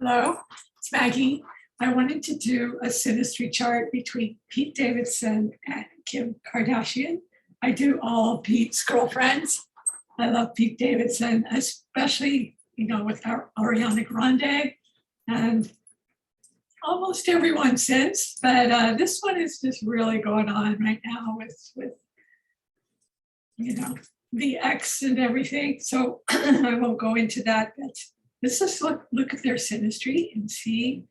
Hello, it's Maggie. I wanted to do a synastry chart between Pete Davidson and Kim Kardashian. I do all Pete's girlfriends. I love Pete Davidson, especially, with our Ariana Grande and almost everyone since. But this one is just really going on right now with the X and everything. So I won't go into that. But let's just look at their synastry and see.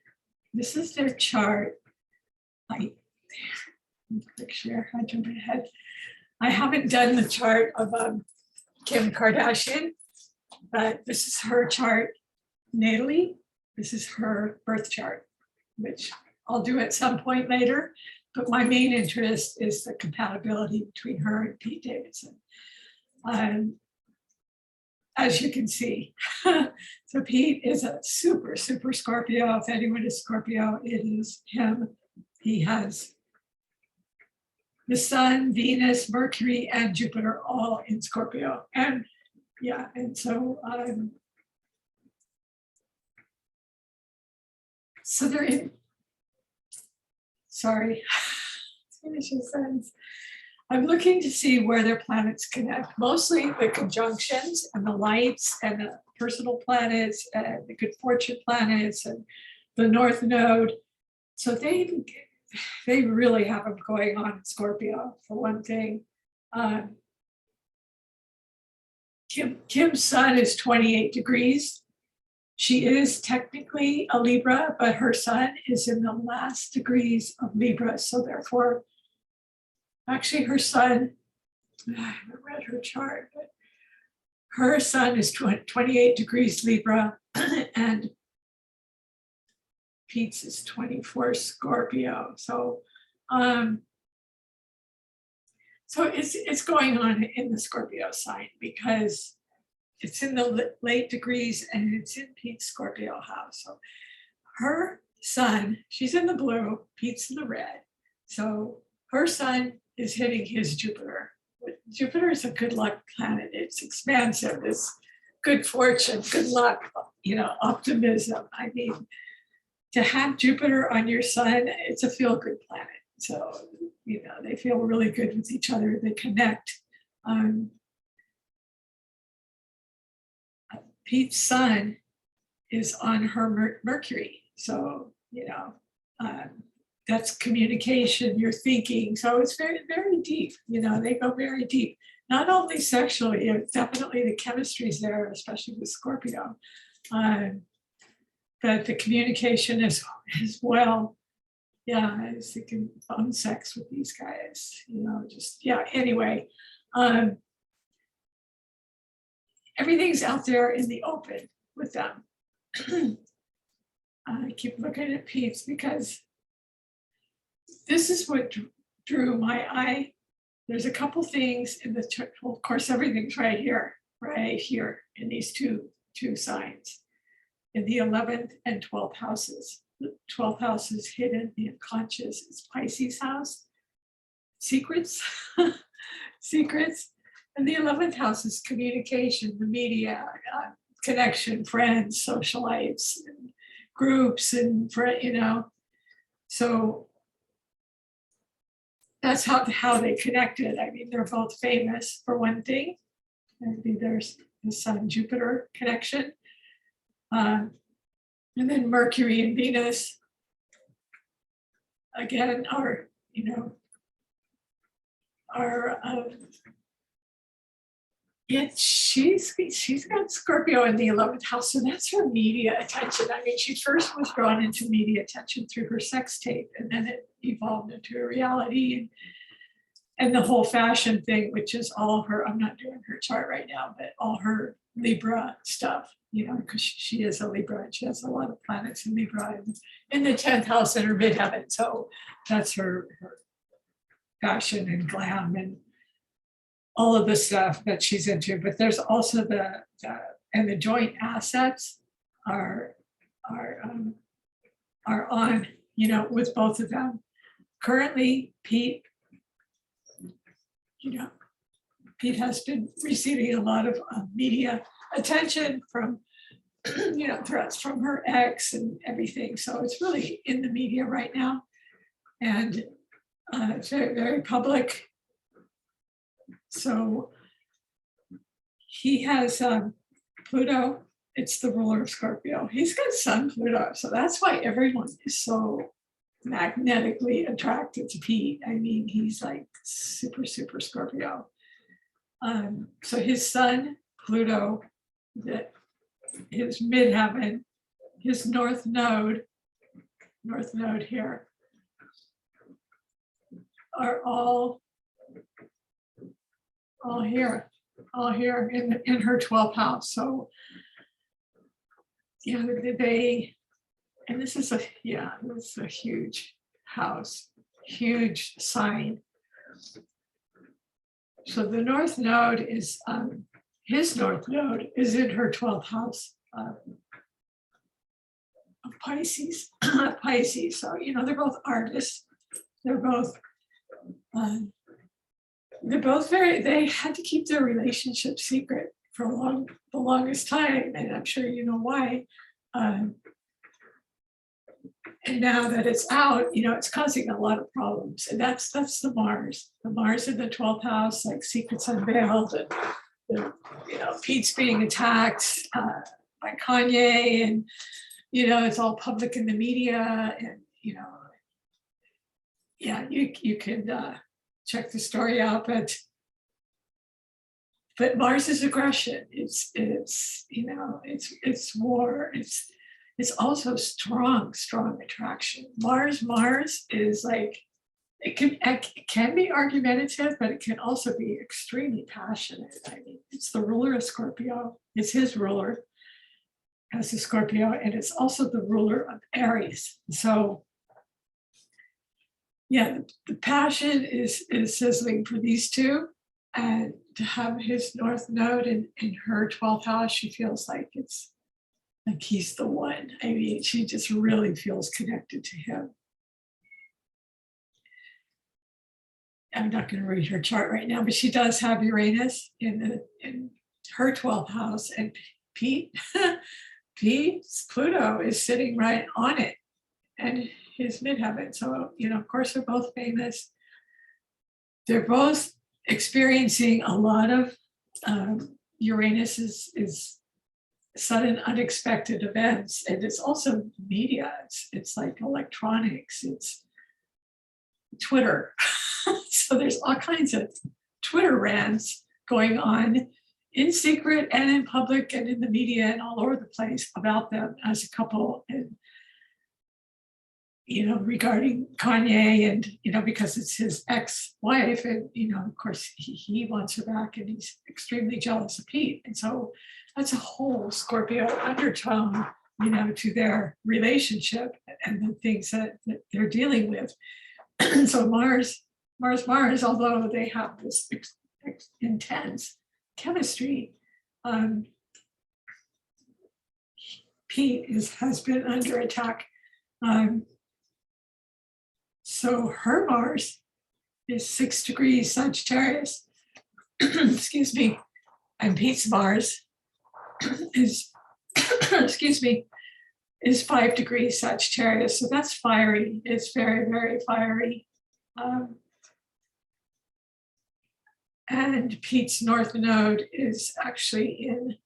This is their chart. Click share. I jumped ahead. I haven't done the chart of Kim Kardashian, but this is her chart natally. This is her birth chart, which I'll do at some point later. But my main interest is the compatibility between her and Pete Davidson. As you can see, so Pete is a super Scorpio. If anyone is Scorpio, it is him. He has the Sun, Venus, Mercury, and Jupiter all in Scorpio. And yeah, and so they're in, sorry, finish your sentence. I'm looking to see where their planets connect, mostly the conjunctions and the lights and the personal planets and the good fortune planets and the North Node. So they really have them going on in Scorpio, for one thing. Kim's sun is 28 degrees. She is technically a Libra, but her sun is in the last degrees of Libra. So therefore, actually, her sun, I haven't read her chart, but her sun is 28 degrees Libra, and Pete's is 24 Scorpio. So it's going on in the Scorpio sign because it's in the late degrees and it's in Pete's Scorpio house. So her sun, she's in the blue, Pete's in the red. So her sun is hitting his Jupiter. Jupiter is a good luck planet. It's expansive. It's good fortune, good luck, optimism. I mean, to have Jupiter on your sun, it's a feel-good planet. So, they feel really good with each other. They connect. Pete's sun is on her Mercury. So, that's communication, your thinking. So it's very, very deep. They go very deep. Not only sexually, definitely the chemistry is there, especially with Scorpio. But the communication as well. Yeah, I was thinking phone sex with these guys, anyway. Everything's out there in the open with them. I keep looking at Pete's because this is what drew my eye. There's a couple things in the chart. Well, of course, everything's right here in these two signs, in the 11th and 12th houses. The 12th house is hidden, the unconscious. It's Pisces house, secrets, secrets. And the 11th house is communication, the media, connection, friends, socialites, and groups, and So that's how they connected. I mean, they're both famous for one thing. Maybe there's the Sun-Jupiter connection. And then Mercury and Venus, again, she's got Scorpio in the 11th house, so that's her media attention. I mean, she first was drawn into media attention through her sex tape, and then it evolved into a reality and the whole fashion thing, which is all her, I'm not doing her chart right now, but all her Libra stuff, because she is a Libra and she has a lot of planets in Libra in the 10th house in her midheaven. So that's her fashion and glam and all of the stuff that she's into. But there's also the joint assets are on, with both of them. Currently, Pete has been receiving a lot of media attention from threats from her ex and everything. So it's really in the media right now. And it's very, very public. So he has Pluto. It's the ruler of Scorpio. He's got Sun Pluto. So that's why everyone is so magnetically attracted to Pete. I mean, he's like super, super Scorpio. So his Sun, Pluto, his midheaven, his north node here, are all here in her 12th house. So yeah, and this is a huge house, huge sign. So the north node is his north node is in her 12th house of Pisces. Pisces. So they're both artists. They're both they had to keep their relationship secret for the longest time, and I'm sure you know why. And now that it's out, it's causing a lot of problems, and that's the Mars in the 12th house, like secrets unveiled, and Pete's being attacked by Kanye, and it's all public in the media, and you can check the story out, but Mars is aggression. It's war. It's also strong attraction. Mars is like, it can be argumentative, but it can also be extremely passionate. I mean, it's the ruler of Scorpio. It's his ruler as a Scorpio, and it's also the ruler of Aries. So yeah, the passion is sizzling for these two, and to have his north node in her 12th house, she feels like it's like he's the one. I mean, she just really feels connected to him. I'm not going to read her chart right now, but she does have Uranus in her 12th house, and Pete's Pluto is sitting right on it, and his midheaven. So, of course, they're both famous. They're both experiencing a lot of Uranus is sudden, unexpected events, and it's also media. It's like electronics. It's Twitter. So there's all kinds of Twitter rants going on in secret and in public and in the media and all over the place about them as a couple, and regarding Kanye, and because it's his ex-wife, and of course he wants her back, and he's extremely jealous of Pete, and so that's a whole Scorpio undertone to their relationship and the things that they're dealing with. So Mars, although they have this intense chemistry, Pete has been under attack. So her Mars is 6 degrees Sagittarius, excuse me, and Pete's Mars is, is 5 degrees Sagittarius. So that's fiery. It's very, very fiery. And Pete's north node is actually in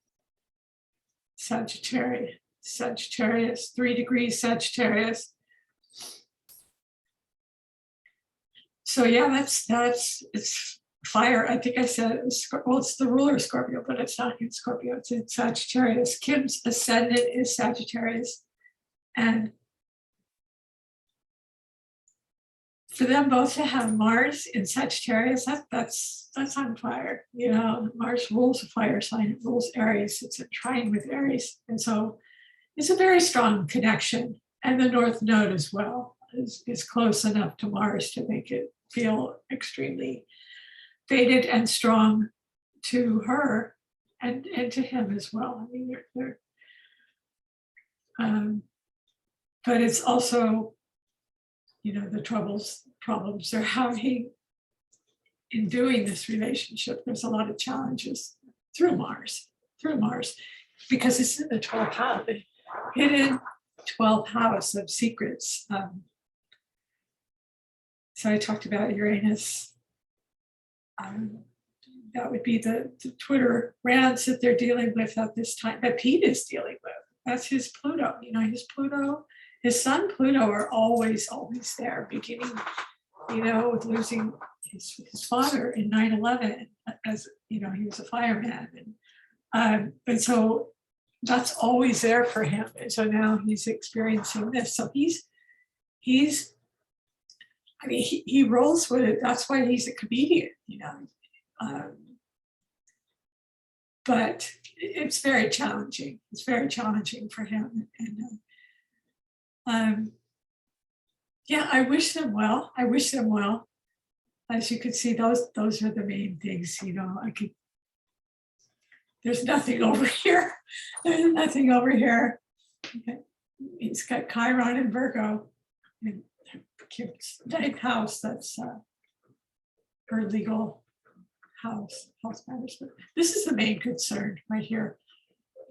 Sagittarius, 3 degrees Sagittarius. So yeah, it's fire. I think I said it's the ruler of Scorpio, but it's not in Scorpio, it's in Sagittarius. Kim's ascendant is Sagittarius. And for them both to have Mars in Sagittarius, that's on fire. Mars rules a fire sign, it rules Aries, it's a trine with Aries. And so it's a very strong connection. And the North Node as well is close enough to Mars to make it feel extremely fated and strong to her and to him as well. I mean, but it's also, the problems they're having in doing this relationship. There's a lot of challenges through Mars. because it's in the 12th house, the hidden 12th house of secrets. So I talked about Uranus. That would be the Twitter rants that they're dealing with at this time, that Pete is dealing with. That's his Pluto. You know, his Pluto, his son Pluto are always there, beginning, you know, with losing his father in 9/11, as you know, he was a fireman. And so that's always there for him. And so now he's experiencing this. So he's I mean, he rolls with it. That's why he's a comedian, you know. But it's very challenging. It's very challenging for him. And yeah, I wish them well. I wish them well. As you can see, those are the main things, you know. There's nothing over here. There's nothing over here. Okay. He's got Chiron and Virgo. And Kim's ninth house, that's her legal house management. This is the main concern right here.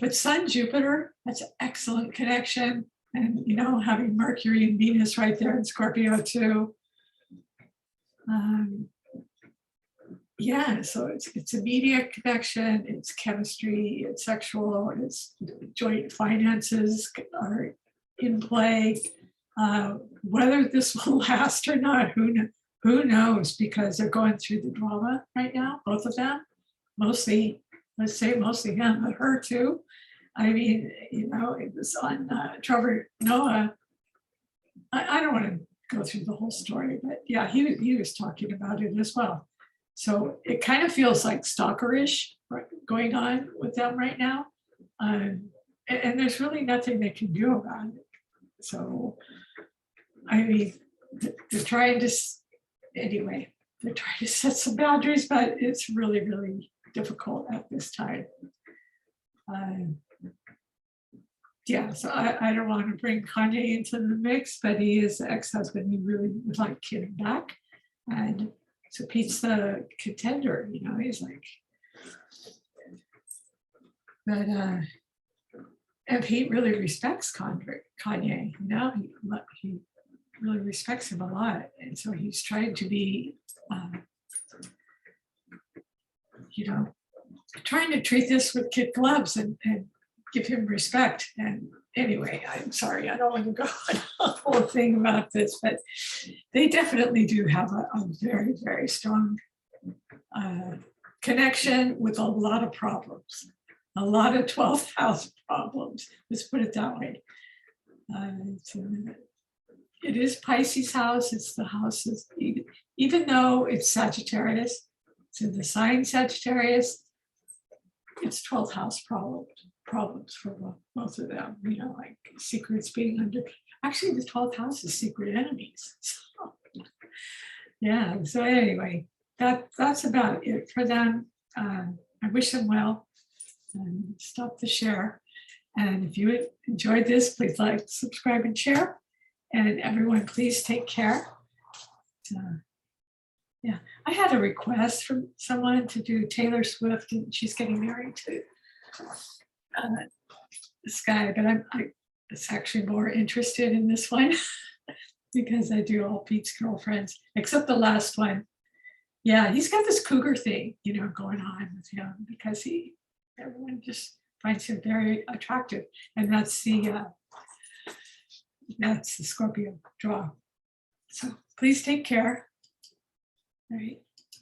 But Sun, Jupiter, that's an excellent connection. And, you know, having Mercury and Venus right there in Scorpio too. Yeah, so it's immediate connection, it's chemistry, it's sexual, it's joint finances are in play. Whether this will last or not, who knows, because they're going through the drama right now, both of them. Mostly, let's say mostly him, but her too. I mean, you know, it was on Trevor Noah. I don't want to go through the whole story, but yeah, he was talking about it as well. So it kind of feels like stalkerish going on with them right now. And there's really nothing they can do about it. So, I mean, they're trying to, anyway, they're trying to set some boundaries, but it's really, really difficult at this time. Yeah, so I don't want to bring Kanye into the mix, but he is the ex-husband. He really would like to get him back. And so Pete's the contender, you know, he's like, but, and Pete really respects Kanye, you know, he really respects him a lot. And so he's trying to be, you know, trying to treat this with kid gloves and give him respect. And anyway, I'm sorry, I don't want to go on a whole thing about this, but they definitely do have a very, very strong connection with a lot of problems, a lot of 12th house problems. Let's put it that way. It is Pisces house. It's the house, even though it's Sagittarius, it's in the sign Sagittarius, it's 12th house problems for both of them, you know, like secrets being under, actually the 12th house is secret enemies. So, yeah, so anyway, that's about it for them. I wish them well, and stop the share. And if you enjoyed this, please like, subscribe, and share. And everyone, please take care. Yeah, I had a request from someone to do Taylor Swift, and she's getting married to this guy, but I'm actually more interested in this one because I do all Pete's girlfriends, except the last one. Yeah, he's got this cougar thing, you know, going on with him because everyone just finds him very attractive, and that's the Scorpio draw. So please take care. All right.